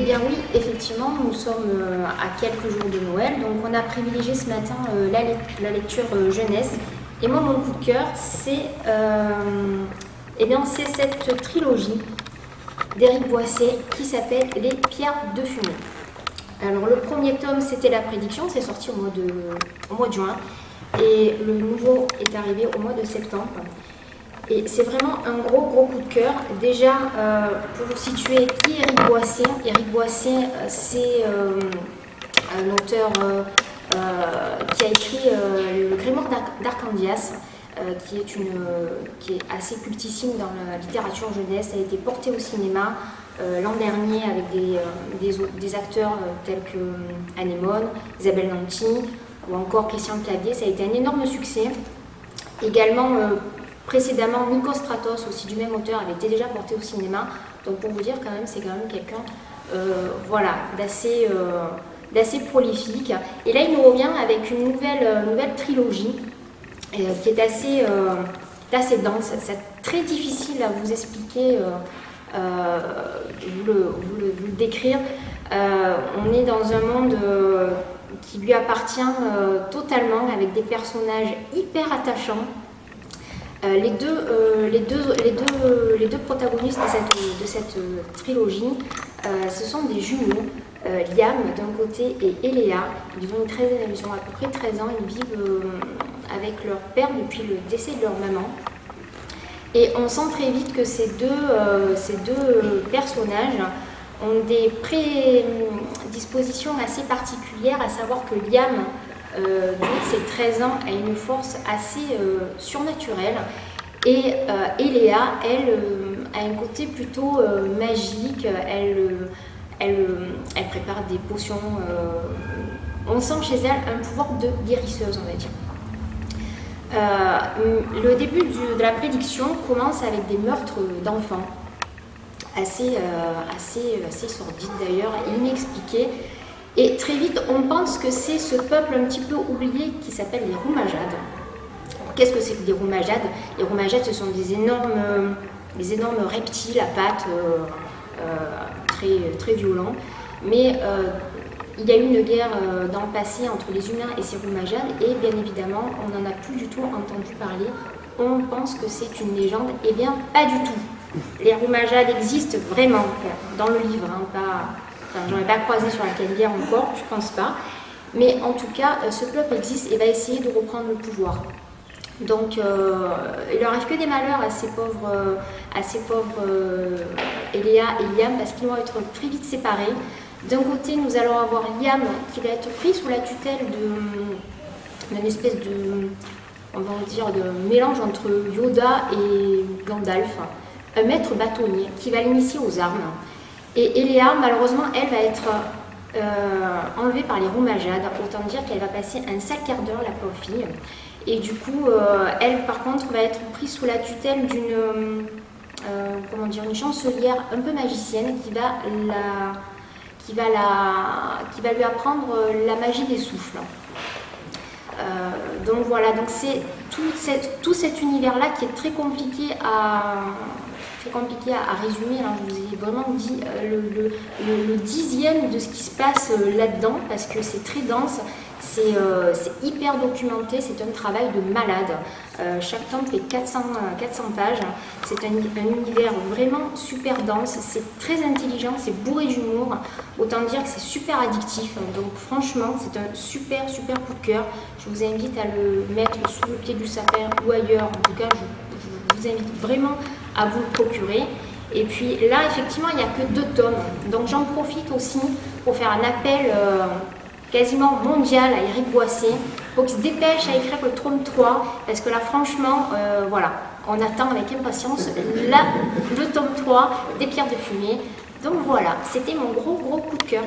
bien oui, effectivement, nous sommes à quelques jours de Noël, donc on a privilégié ce matin la lecture jeunesse. Et moi, mon coup de cœur, c'est cette trilogie d'Éric Boisset qui s'appelle Les Pierres de Fumée. Alors le premier tome, c'était La Prédiction, c'est sorti au mois de juin, et le nouveau est arrivé au mois de septembre. Et c'est vraiment un gros coup de cœur. Déjà, pour vous situer, qui est Éric Boisset? Éric Boisset, c'est un auteur qui a écrit Le Grimoire d'Arcandias, qui est assez cultissime dans la littérature jeunesse. Ça a été porté au cinéma l'an dernier avec des acteurs tels que Anémone, Isabelle Nanty ou encore Christian Clavier. Ça a été un énorme succès. Également, précédemment, Nikos Stratos, aussi du même auteur, avait été déjà porté au cinéma. Donc pour vous dire quand même, c'est quand même quelqu'un d'assez prolifique. Et là, il nous revient avec une nouvelle trilogie qui est assez dense. C'est très difficile à vous expliquer, vous le décrire. On est dans un monde qui lui appartient totalement, avec des personnages hyper attachants. Les deux protagonistes de cette trilogie, ce sont des jumeaux, Liam d'un côté et Eléa. Ils ont à peu près 13 ans, ils vivent avec leur père depuis le décès de leur maman. Et on sent très vite que ces deux personnages ont des prédispositions assez particulières, à savoir que Liam, depuis ses 13 ans, a une force assez surnaturelle, et Eléa, elle, a un côté plutôt magique. Elle prépare des potions. On sent chez elle un pouvoir de guérisseuse, on va dire. Le début de la prédiction commence avec des meurtres d'enfants, assez sordides d'ailleurs, inexpliqués. Et très vite, on pense que c'est ce peuple un petit peu oublié qui s'appelle les Roumajades. Qu'est-ce que c'est que des Roumajades? Les Roumajades, ce sont des énormes reptiles à pattes très violents. Mais il y a eu une guerre dans le passé entre les humains et ces Roumajades, et bien évidemment, on n'en a plus du tout entendu parler. On pense que c'est une légende. Eh bien, pas du tout. Les Roumajades existent vraiment, dans le livre, j'en ai pas croisé sur la Canebière encore, je pense pas. Mais en tout cas, ce peuple existe et va essayer de reprendre le pouvoir. Donc, il leur arrive que des malheurs à ces pauvres Eléa et Liam, parce qu'ils vont être très vite séparés. D'un côté, nous allons avoir Liam qui va être pris sous la tutelle d'une espèce de mélange entre Yoda et Gandalf, un maître bâtonnier qui va l'initier aux armes. Et Eléa, malheureusement, elle va être enlevée par les Roumajades. Autant dire qu'elle va passer un sale quart d'heure, la pauvre fille. Et du coup, elle, par contre, va être prise sous la tutelle d'une une chancelière un peu magicienne qui va lui apprendre la magie des souffles. Donc voilà, donc c'est tout cet univers-là qui est très compliqué à résumer. Alors, je vous ai vraiment dit le dixième de ce qui se passe là-dedans, parce que c'est très dense, c'est hyper documenté, c'est un travail de malade. Chaque tome fait 400 pages, c'est un univers vraiment super dense, c'est très intelligent, c'est bourré d'humour, autant dire que c'est super addictif. Donc franchement, c'est un super coup de cœur. Je vous invite à le mettre sous le pied du sapin ou ailleurs. En tout cas, je vous invite vraiment à vous le procurer. Et puis là, effectivement, il n'y a que 2 tomes. Donc j'en profite aussi pour faire un appel quasiment mondial à Éric Boisset, pour qu'il se dépêche à écrire le tome 3, parce que là, franchement, voilà, on attend avec impatience le tome 3 des Pierres de Fumée. Donc voilà, c'était mon gros coup de cœur.